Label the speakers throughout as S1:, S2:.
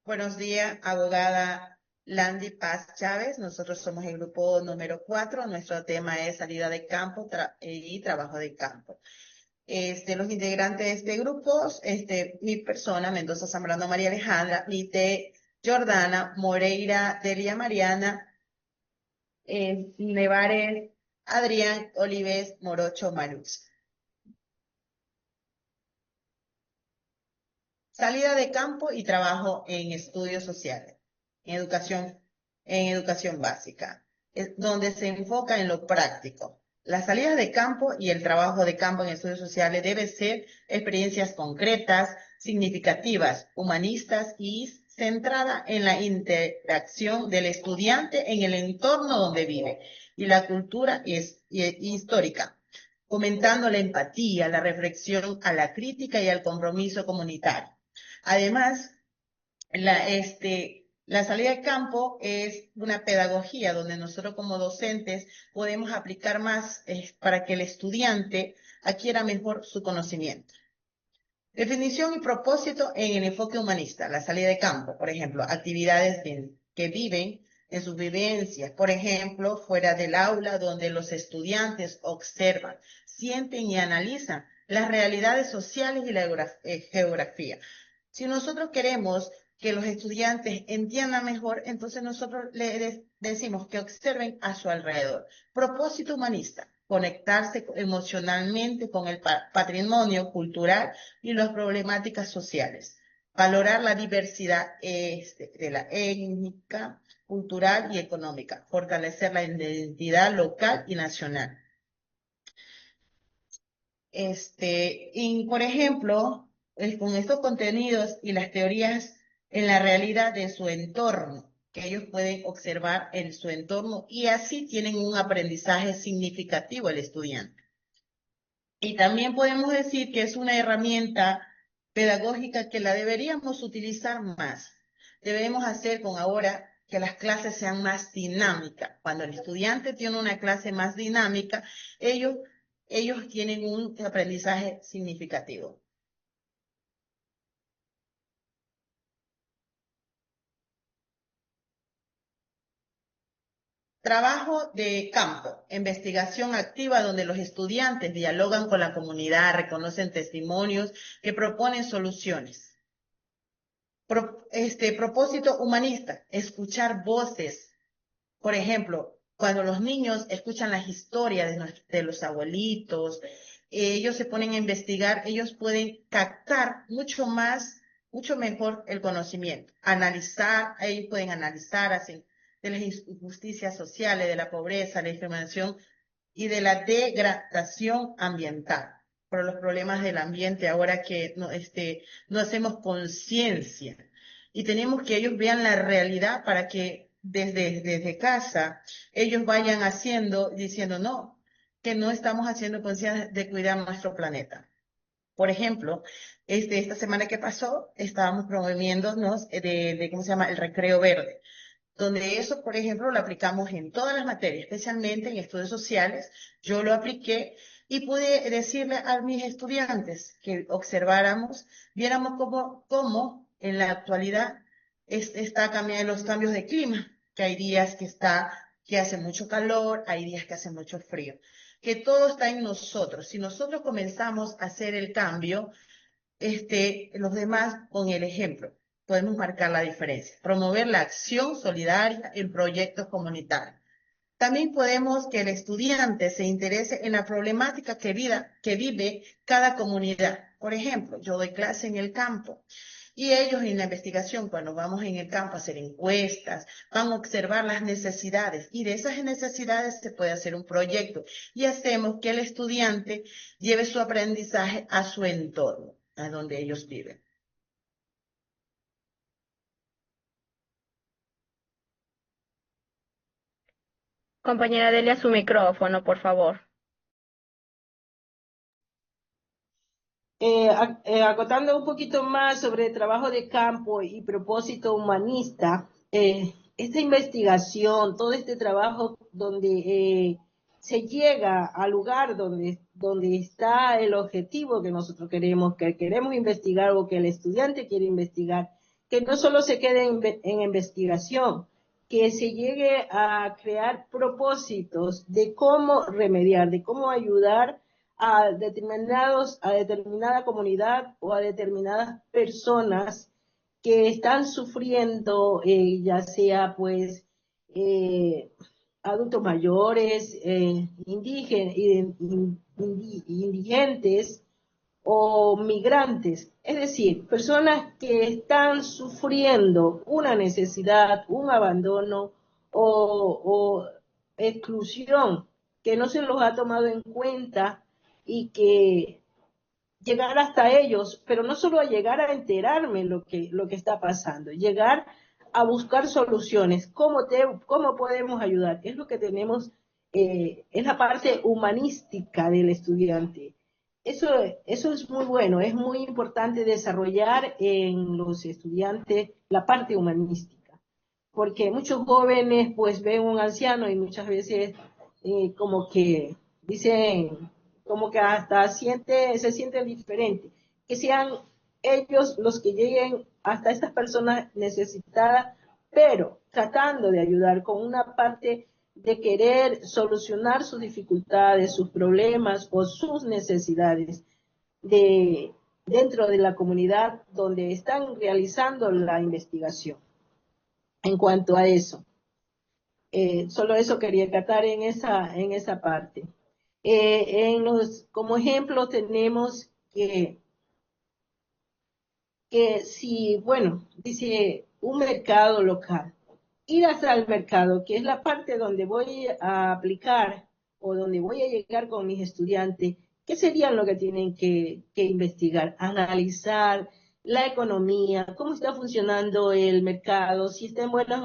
S1: Buenos días, abogada Landy Paz Chávez. Nosotros somos el grupo número 4. Nuestro tema es salida de campo y trabajo de campo. Los integrantes de este grupo, mi persona, Mendoza Zambrano María Alejandra, Lite Jordana, Moreira Delia Mariana, Nevares Adrián, Olives Morocho Marux. Salida de campo y trabajo en estudios sociales, en educación básica, donde se enfoca en lo práctico. La salida de campo y el trabajo de campo en estudios sociales debe ser experiencias concretas, significativas, humanistas y centrada en la interacción del estudiante en el entorno donde vive y la cultura histórica, fomentando la empatía, la reflexión, a la crítica y al compromiso comunitario. Además, la salida de campo es una pedagogía donde nosotros como docentes podemos aplicar más para que el estudiante adquiera mejor su conocimiento. Definición y propósito en el enfoque humanista. La salida de campo, por ejemplo, actividades que viven en sus vivencias, por ejemplo, fuera del aula, donde los estudiantes observan, sienten y analizan las realidades sociales y la geografía. Si nosotros queremos que los estudiantes entiendan mejor, entonces nosotros les decimos que observen a su alrededor. Propósito humanista, conectarse emocionalmente con el patrimonio cultural y las problemáticas sociales. Valorar la diversidad de la étnica, cultural y económica. Fortalecer la identidad local y nacional. Y por ejemplo, con estos contenidos y las teorías en la realidad de su entorno, que ellos pueden observar en su entorno y así tienen un aprendizaje significativo el estudiante. Y también podemos decir que es una herramienta pedagógica que la deberíamos utilizar más. Debemos hacer con ahora que las clases sean más dinámicas. Cuando el estudiante tiene una clase más dinámica, ellos tienen un aprendizaje significativo. Trabajo de campo, investigación activa donde los estudiantes dialogan con la comunidad, reconocen testimonios que proponen soluciones. Propósito humanista, escuchar voces. Por ejemplo, cuando los niños escuchan las historias de los abuelitos, ellos se ponen a investigar, ellos pueden captar mucho mejor el conocimiento. Analizar, ellos pueden analizar así, de las injusticias sociales, de la pobreza, la discriminación y de la degradación ambiental, por los problemas del ambiente ahora que no hacemos conciencia. Y tenemos que ellos vean la realidad para que desde casa ellos vayan diciendo no, que no estamos haciendo conciencia de cuidar nuestro planeta. Por ejemplo, esta semana que pasó estábamos promoviéndonos ¿cómo se llama? El recreo verde, donde eso, por ejemplo, lo aplicamos en todas las materias, especialmente en estudios sociales. Yo lo apliqué y pude decirle a mis estudiantes que observáramos, viéramos cómo en la actualidad está cambiando los cambios de clima, que hay días que hace mucho calor, hay días que hace mucho frío, que todo está en nosotros. Si nosotros comenzamos a hacer el cambio, los demás con el ejemplo podemos marcar la diferencia. Promover la acción solidaria en proyectos comunitarios. También podemos que el estudiante se interese en la problemática que vive cada comunidad. Por ejemplo, yo doy clase en el campo y ellos en la investigación, cuando vamos en el campo a hacer encuestas, van a observar las necesidades y de esas necesidades se puede hacer un proyecto y hacemos que el estudiante lleve su aprendizaje a su entorno, a donde ellos viven.
S2: Compañera Delia, su micrófono, por favor.
S3: Acotando un poquito más sobre el trabajo de campo y propósito humanista, esta investigación, todo este trabajo donde se llega al lugar donde está el objetivo que nosotros queremos investigar o que el estudiante quiere investigar, que no solo se quede en investigación, que se llegue a crear propósitos de cómo remediar, de cómo ayudar a determinada comunidad o a determinadas personas que están sufriendo, ya sea pues eh, adultos mayores, indigentes o migrantes, es decir, personas que están sufriendo una necesidad, un abandono o exclusión que no se los ha tomado en cuenta y que llegar hasta ellos, pero no solo a llegar a enterarme lo que está pasando, llegar a buscar soluciones, cómo podemos ayudar, es lo que tenemos, es la parte humanística del estudiante. Eso, eso es muy bueno, es muy importante desarrollar en los estudiantes la parte humanística, porque muchos jóvenes pues ven un anciano y muchas veces como que dicen, como que hasta se sienten diferentes, que sean ellos los que lleguen hasta estas personas necesitadas, pero tratando de ayudar con una parte de querer solucionar sus dificultades, sus problemas o sus necesidades de, dentro de la comunidad donde están realizando la investigación. En cuanto a eso, solo eso quería tratar en esa parte. Como ejemplo tenemos que si, bueno, dice un mercado local, ir hasta el mercado, que es la parte donde voy a aplicar o donde voy a llegar con mis estudiantes, ¿qué serían lo que tienen que investigar? Analizar la economía, cómo está funcionando el mercado, si está en buenas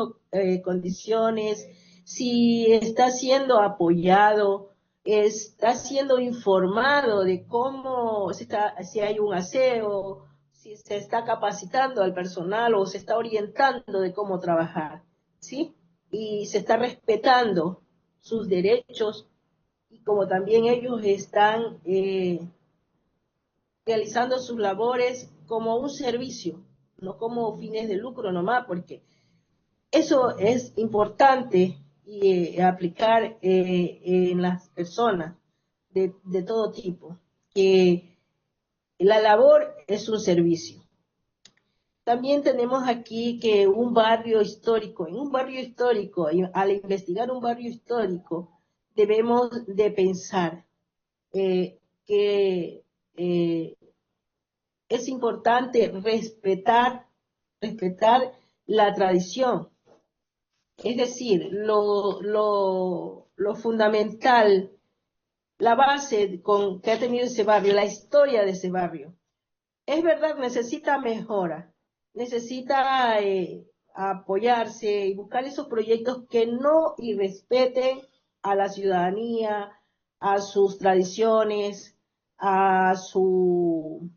S3: condiciones, si está siendo apoyado, está siendo informado de cómo si hay un aseo, si se está capacitando al personal o se está orientando de cómo trabajar, ¿sí? Y se está respetando sus derechos y como también ellos están realizando sus labores como un servicio, no como fines de lucro nomás, porque eso es importante y aplicar en las personas de todo tipo, que la labor es un servicio. También tenemos aquí que un barrio histórico, en un barrio histórico, al investigar un barrio histórico, debemos de pensar que es importante respetar la tradición. Es decir, lo fundamental, la base que ha tenido ese barrio, la historia de ese barrio. Es verdad, necesita mejora, necesita apoyarse y buscar esos proyectos que no irrespeten a la ciudadanía, a sus tradiciones, a su,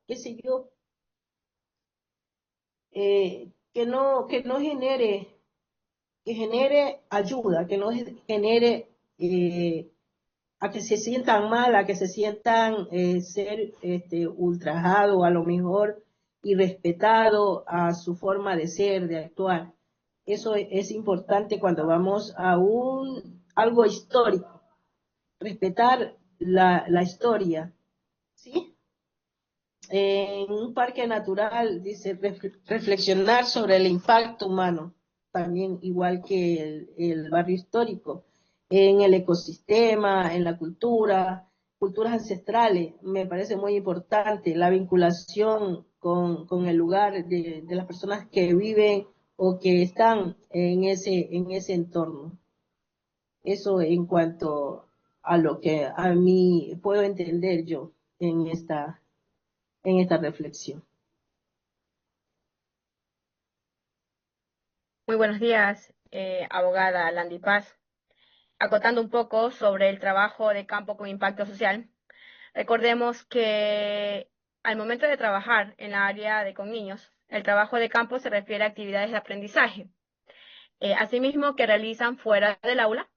S3: qué sé yo, que no genere, que genere ayuda, que no genere a que se sientan mal, a que se sientan ser ultrajados a lo mejor y respetado a su forma de ser, de actuar. Eso es importante cuando vamos a algo histórico, respetar la historia, ¿sí? En un parque natural, dice, reflexionar sobre el impacto humano, también igual que el barrio histórico, en el ecosistema, en la cultura, culturas ancestrales, me parece muy importante la vinculación con el lugar de las personas que viven o que están en ese entorno. Eso en cuanto a lo que a mí puedo entender yo en esta reflexión.
S2: Muy buenos días, abogada Landy Paz. Acotando un poco sobre el trabajo de campo con impacto social, recordemos que al momento de trabajar en la área de con niños, el trabajo de campo se refiere a actividades de aprendizaje, asimismo que realizan fuera del aula,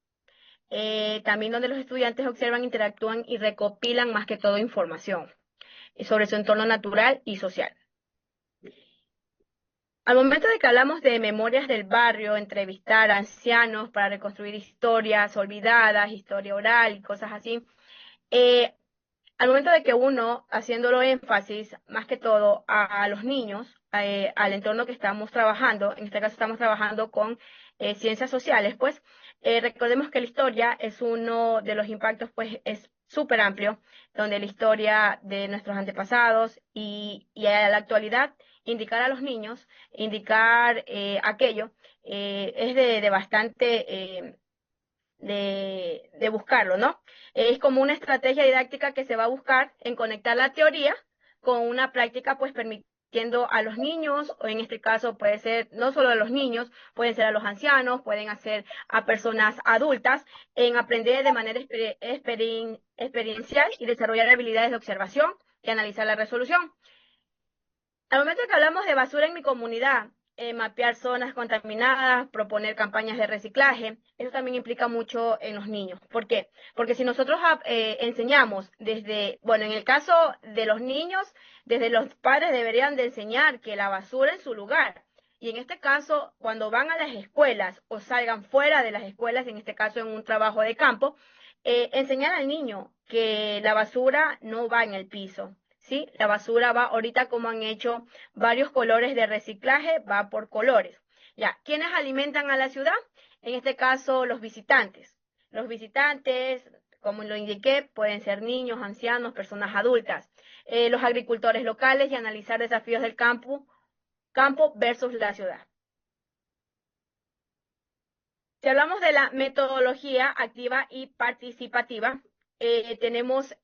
S2: también donde los estudiantes observan, interactúan y recopilan más que todo información sobre su entorno natural y social. Al momento de que hablamos de memorias del barrio, entrevistar a ancianos para reconstruir historias olvidadas, historia oral y cosas así, eh, al momento de que uno, haciéndolo énfasis más que todo a los niños, al entorno que estamos trabajando, en este caso estamos trabajando con ciencias sociales, pues recordemos que la historia es uno de los impactos, pues es súper amplio, donde la historia de nuestros antepasados y a la actualidad, indicar a los niños, indicar aquello, es de bastante... de buscarlo, ¿no? Es como una estrategia didáctica que se va a buscar en conectar la teoría con una práctica, pues permitiendo a los niños, o en este caso puede ser no solo a los niños, pueden ser a los ancianos, pueden hacer a personas adultas, en aprender de manera experiencial y desarrollar habilidades de observación y analizar la resolución. Al momento que hablamos de basura en mi comunidad, mapear zonas contaminadas, proponer campañas de reciclaje, eso también implica mucho en los niños. ¿Por qué? Porque si nosotros enseñamos desde, bueno, en el caso de los niños, desde los padres deberían de enseñar que la basura en su lugar. Y en este caso, cuando van a las escuelas o salgan fuera de las escuelas, en este caso en un trabajo de campo, enseñar al niño que la basura no va en el piso. ¿Sí? La basura va, ahorita como han hecho varios colores de reciclaje, va por colores. Ya, ¿quiénes alimentan a la ciudad? En este caso, los visitantes. Los visitantes, como lo indiqué, pueden ser niños, ancianos, personas adultas. Los agricultores locales y analizar desafíos del campo versus la ciudad. Si hablamos de la metodología activa y participativa, tenemos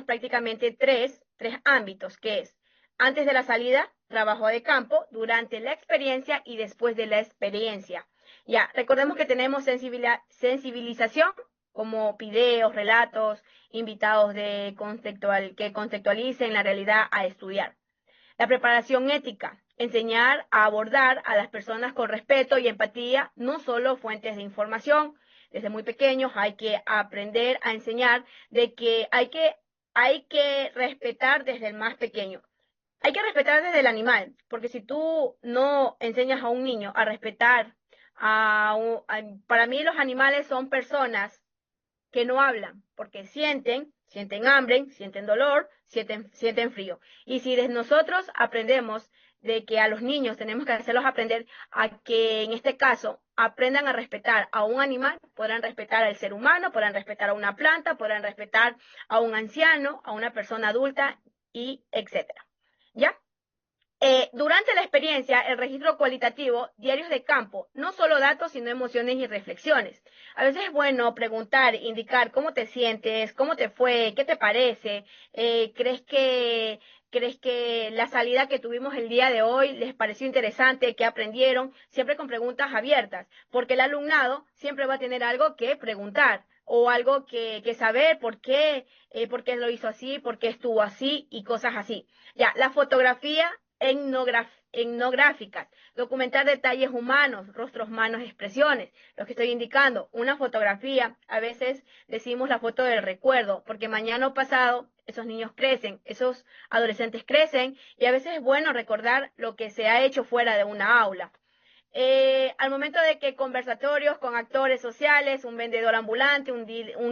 S2: prácticamente tres ámbitos, que es antes de la salida, trabajo de campo, durante la experiencia y después de la experiencia. Ya, recordemos que tenemos sensibilización, como videos, relatos, invitados que contextualicen la realidad a estudiar. La preparación ética, enseñar a abordar a las personas con respeto y empatía, no solo fuentes de información. Desde muy pequeños hay que aprender a enseñar de que hay que respetar desde el más pequeño. Hay que respetar desde el animal, porque si tú no enseñas a un niño a respetar, para mí los animales son personas que no hablan, porque sienten hambre, sienten dolor, sienten frío. Y si nosotros aprendemos de que a los niños tenemos que hacerlos aprender a que en este caso aprendan a respetar a un animal, podrán respetar al ser humano, podrán respetar a una planta, podrán respetar a un anciano, a una persona adulta y etcétera. ¿Ya? Durante la experiencia, el registro cualitativo, diarios de campo, no solo datos, sino emociones y reflexiones. A veces es bueno preguntar, indicar cómo te sientes, cómo te fue, qué te parece, crees que la salida que tuvimos el día de hoy les pareció interesante, qué aprendieron, siempre con preguntas abiertas, porque el alumnado siempre va a tener algo que preguntar o algo que saber por qué lo hizo así, por qué estuvo así y cosas así. Ya, la fotografía etnográficas, documentar detalles humanos, rostros, manos, expresiones, lo que estoy indicando, una fotografía, a veces decimos la foto del recuerdo, porque mañana o pasado esos niños crecen, esos adolescentes crecen, y a veces es bueno recordar lo que se ha hecho fuera de una aula. Al momento de que conversatorios con actores sociales, un vendedor ambulante, un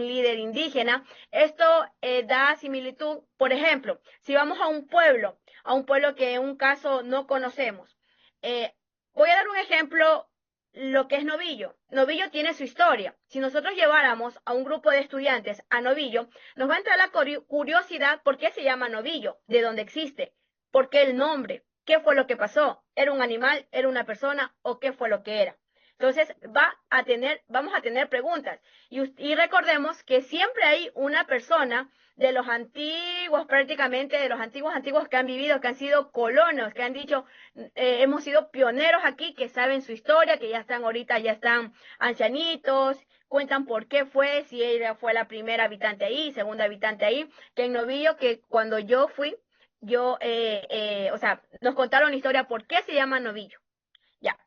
S2: líder indígena, esto da similitud, por ejemplo, si vamos a un pueblo que en un caso no conocemos. Voy a dar un ejemplo, lo que es Novillo. Novillo tiene su historia. Si nosotros lleváramos a un grupo de estudiantes a Novillo, nos va a entrar la curiosidad por qué se llama Novillo, de dónde existe, por qué el nombre. ¿Qué fue lo que pasó? ¿Era un animal? ¿Era una persona? ¿O qué fue lo que era? Entonces vamos a tener preguntas. Y recordemos que siempre hay una persona de los antiguos, prácticamente de los antiguos que han vivido, que han sido colonos, que han dicho, hemos sido pioneros aquí, que saben su historia, que ya están ahorita, ya están ancianitos, cuentan por qué fue, si ella fue la primera habitante ahí, segunda habitante ahí, que en Novillo, que cuando yo fui, o sea, nos contaron la historia por qué se llama novillo. Ya.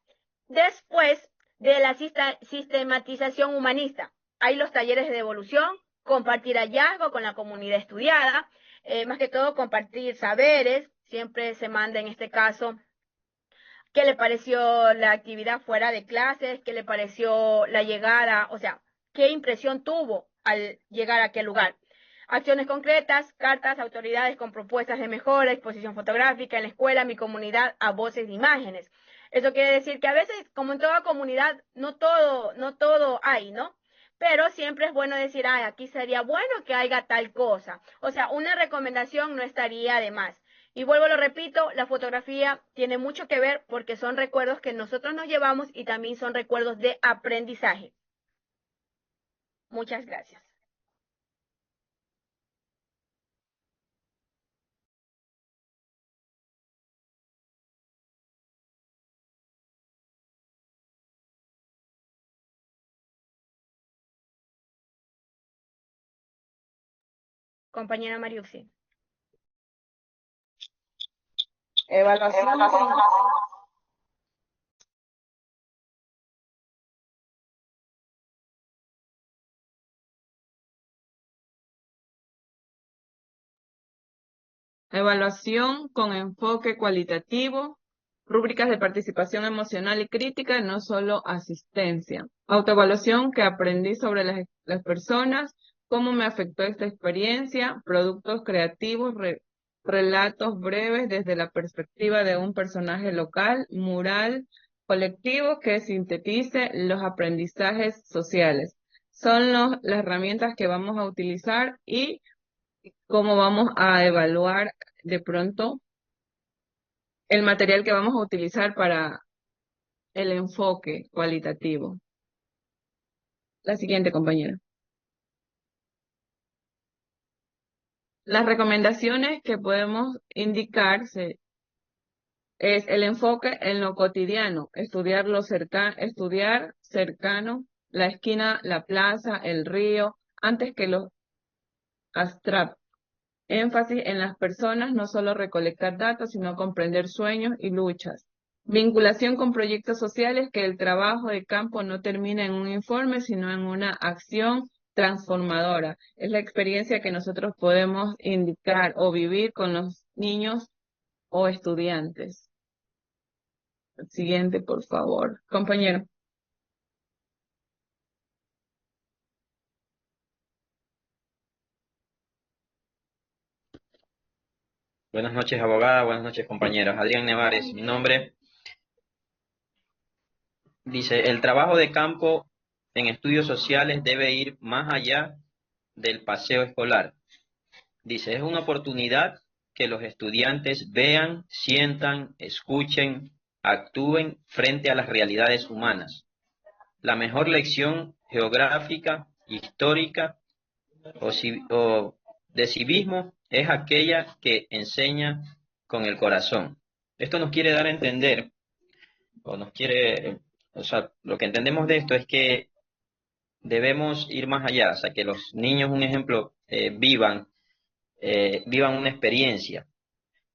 S2: Después de la sistematización humanista, hay los talleres de devolución, compartir hallazgo con la comunidad estudiada, más que todo compartir saberes, siempre se manda en este caso qué le pareció la actividad fuera de clases, qué le pareció la llegada, o sea, qué impresión tuvo al llegar a aquel lugar. Acciones concretas, cartas a autoridades con propuestas de mejora, exposición fotográfica en la escuela, mi comunidad, a voces de imágenes. Eso quiere decir que a veces, como en toda comunidad, no todo hay, ¿no? Pero siempre es bueno decir, ay, aquí sería bueno que haya tal cosa. O sea, una recomendación no estaría de más. Y vuelvo, lo repito, la fotografía tiene mucho que ver porque son recuerdos que nosotros nos llevamos y también son recuerdos de aprendizaje. Muchas gracias. Compañera Mariuxi.
S3: Evaluación con
S4: Evaluación con enfoque cualitativo, rúbricas de participación emocional y crítica, no solo asistencia. Autoevaluación que aprendí sobre las personas, cómo me afectó esta experiencia, productos creativos, relatos breves desde la perspectiva de un personaje local, mural, colectivo que sintetice los aprendizajes sociales. Son las herramientas que vamos a utilizar y cómo vamos a evaluar de pronto el material que vamos a utilizar para el enfoque cualitativo. La siguiente, compañera. Las recomendaciones que podemos indicarse es el enfoque en lo cotidiano, estudiar cercano, la esquina, la plaza, el río, antes que lo abstracto. Énfasis en las personas, no solo recolectar datos, sino comprender sueños y luchas. Vinculación con proyectos sociales, que el trabajo de campo no termina en un informe, sino en una acción transformadora. Es la experiencia que nosotros podemos indicar o vivir con los niños o estudiantes. Siguiente, por favor. Compañero.
S5: Buenas noches, abogada. Buenas noches, compañeros. Adrián Nevares, mi nombre. Dice, el trabajo de campo en estudios sociales debe ir más allá del paseo escolar. Dice, es una oportunidad que los estudiantes vean, sientan, escuchen, actúen frente a las realidades humanas. La mejor lección geográfica, histórica o de civismo es aquella que enseña con el corazón. Esto nos quiere dar a entender, o sea, lo que entendemos de esto es que debemos ir más allá, o sea, que los niños, un ejemplo, vivan una experiencia.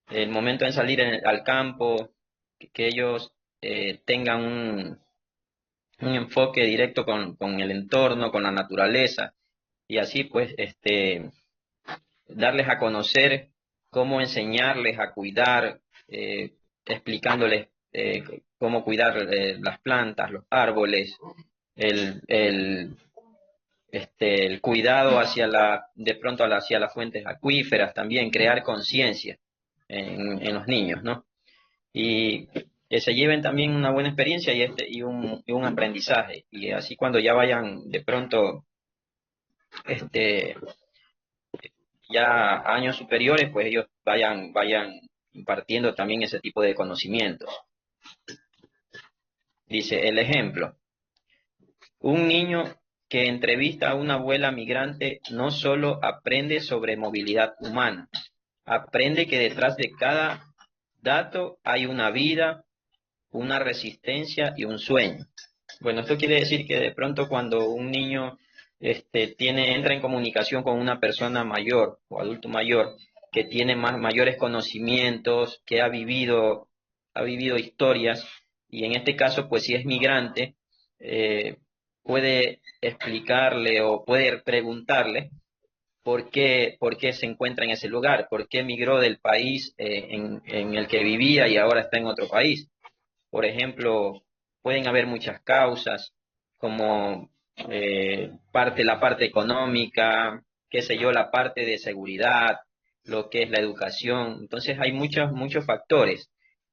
S5: El momento de salir al campo, que ellos tengan un enfoque directo con el entorno, con la naturaleza, y así pues darles a conocer cómo enseñarles a cuidar, explicándoles cómo cuidar las plantas, los árboles, el cuidado de pronto hacia las fuentes acuíferas, también crear conciencia en los niños, ¿no? Y que se lleven también una buena experiencia y un aprendizaje. Y así cuando ya vayan de pronto ya a años superiores, pues ellos vayan impartiendo también ese tipo de conocimientos. Dice el ejemplo, un niño que entrevista a una abuela migrante no solo aprende sobre movilidad humana, aprende que detrás de cada dato hay una vida, una resistencia y un sueño. Bueno, esto quiere decir que de pronto cuando un niño entra en comunicación con una persona mayor o adulto mayor que tiene mayores conocimientos, que ha vivido historias, y en este caso, pues si es migrante, puede explicarle o puede preguntarle por qué se encuentra en ese lugar, por qué migró del país en el que vivía y ahora está en otro país. Por ejemplo, pueden haber muchas causas, como la parte económica, qué sé yo, la parte de seguridad, lo que es la educación. Entonces hay muchos factores.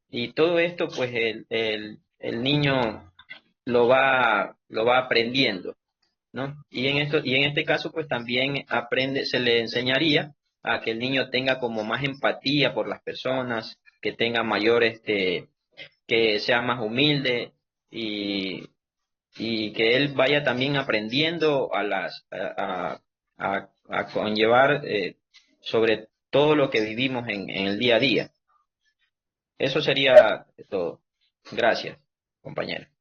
S5: Y todo esto, pues el niño lo va aprendiendo, ¿no? Y en este caso, pues también se le enseñaría a que el niño tenga como más empatía por las personas, que tenga mayor, que sea más humilde y, y que él vaya también aprendiendo a conllevar sobre todo lo que vivimos en el día a día. Eso sería todo. Gracias, compañero.